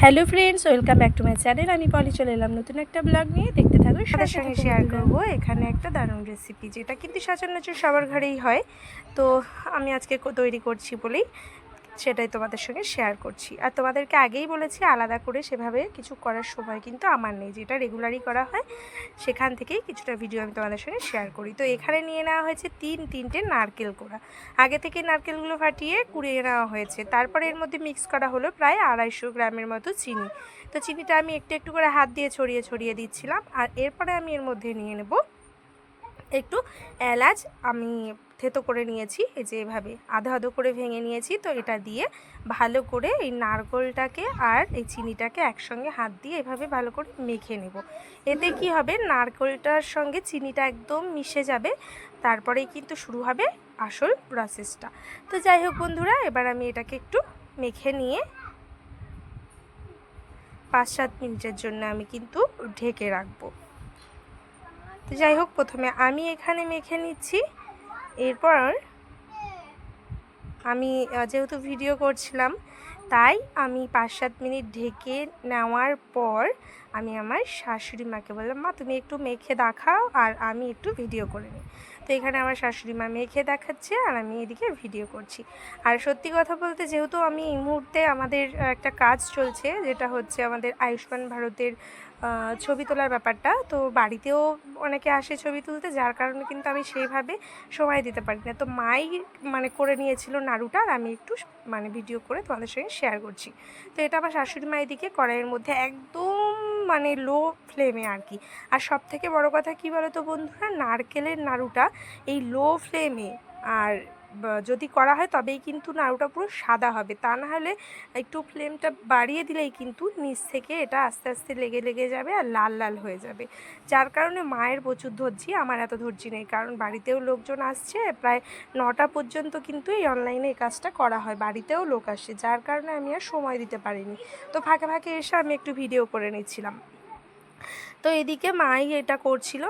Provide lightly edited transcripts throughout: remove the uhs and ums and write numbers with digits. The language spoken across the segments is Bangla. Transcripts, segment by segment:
Hello friends, welcome back to my channel. আমি পলি চলে এলাম নতুন একটা ব্লগ নিয়ে। দেখতে থাকো, সাথে সঙ্গে শেয়ার করবো এখানে একটা দারুণ রেসিপি, যেটা কিন্তু সচরাচর সবার ঘরেই হয়। তো আমি আজকে তৈরি করছি বলেই সেটাই তোমাদের সঙ্গে শেয়ার করছি। আর তোমাদেরকে আগেই বলেছি, আলাদা করে সেভাবে কিছু করার সময় কিন্তু আমার নেই, যেটা রেগুলারই করা হয় সেখান থেকেই কিছুটা ভিডিও আমি তোমাদের সঙ্গে শেয়ার করি। তো এখানে নিয়ে নেওয়া হয়েছে তিনটে নারকেল কোড়া। আগে থেকে নারকেলগুলো ফাটিয়ে কুড়িয়ে নেওয়া হয়েছে। তারপরে এর মধ্যে মিক্স করা হলো প্রায় 250 গ্রামের মতো চিনি। তো চিনিটা আমি একটু একটু করে হাত দিয়ে ছড়িয়ে ছড়িয়ে দিচ্ছিলাম। আর এরপরে আমি এর মধ্যে নিয়ে নেব একটু এলাচ। আমি থেতো করে নিয়েছি, এই যে এভাবে আধো আধো করে ভেঙে নিয়েছি। তো এটা দিয়ে ভালো করে এই নারকেলটাকে আর এই চিনিটাকে একসঙ্গে হাত দিয়ে এভাবে ভালো করে মেখে নেব। এতে কি হবে, নারকেলটার সঙ্গে চিনিটা একদম মিশে যাবে। তারপরেই কিন্তু শুরু হবে আসল প্রসেসটা। তো যাই হোক বন্ধুরা, এবার আমি এটাকে একটু মেখে নিয়ে 5-7 মিনিটের জন্য আমি কিন্তু ঢেকে রাখবো। তো যাই হোক, প্রথমে আমি এখানে মেখে নিচ্ছি। এরপর আমি যেহেতু ভিডিও করছিলাম, তাই আমি 5-7 মিনিট ঢেকে নেওয়ার পর আমি আমার শাশুড়ি মাকে বললাম, মা তুমি একটু মেখে দেখাও আর আমি একটু ভিডিও করে নিই। তো এখানে আমার শাশুড়ি মা মেখে দেখাচ্ছে আর আমি এদিকে ভিডিও করছি। আর সত্যি কথা বলতে, যেহেতু আমি এই মুহূর্তে আমাদের একটা কাজ চলছে, যেটা হচ্ছে আমাদের আয়ুষ্মান ভারতের ছবি তোলার ব্যাপারটা, তো বাড়িতেও অনেকে আসে ছবি তুলতে, যার কারণে কিন্তু আমি সেইভাবে সময় দিতে পারি না। তো মাই করে নিয়েছিল নাড়ুটা, আর আমি একটু ভিডিও করে তোমাদের সঙ্গে শেয়ার করছি। তো এটা আমার শাশুড়ি মা এদিকে কড়াইয়ের মধ্যে একদম লো ফ্লেমে আর কি। আর সব থেকে বড়ো কথা কী বলো তো বন্ধুরা, নারকেলের নাড়ুটা এই লো ফ্লেমে আর যদি করা হয় তবেই কিন্তু নাড়ুটা পুরো সাদা হবে। তা না হলে একটু ফ্লেমটা বাড়িয়ে দিলেই কিন্তু নিচ থেকে এটা আস্তে আস্তে লেগে লেগে যাবে আর লাল লাল হয়ে যাবে। যার কারণে মায়ের প্রচুর ধৈর্য, আমার এত ধৈর্য নেই, কারণ বাড়িতেও লোকজন আসছে। প্রায় 9টা পর্যন্ত কিন্তু এই অনলাইনে এই কাজটা করা হয়, বাড়িতেও লোক আসে, যার কারণে আমি আর সময় দিতে পারিনি। তো ফাঁকে ফাঁকে এসে আমি একটু ভিডিও করে নিচ্ছিলাম। তো এদিকে মাই এটা করছিল।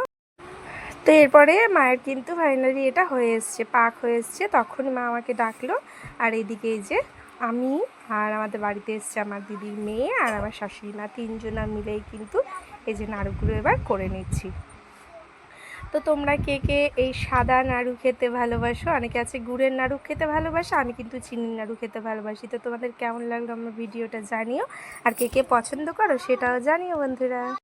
তো এরপরে মায়ের কিন্তু ফাইনালি এটা হয়ে এসছে, পাক হয়ে এসছে। তখন মা আমাকে ডাকলো। আর এদিকে এই যে আমি আর আমাদের বাড়িতে এসছে আমার দিদির মেয়ে আর আমার শাশুড়ি মা, 3জনা মিলেই কিন্তু এই যে নাড়ুগুলো এবার করে নিচ্ছি। তো তোমরা কে কে এই সাদা নাড়ু খেতে ভালোবাসো? অনেকে আছে গুড়ের নাড়ু খেতে ভালোবাসো, আমি কিন্তু চিনির নাড়ু খেতে ভালোবাসি। তো তোমাদের কেমন লাগলো আমার ভিডিওটা জানিও, আর কে কে পছন্দ করো সেটাও জানিও বন্ধুরা।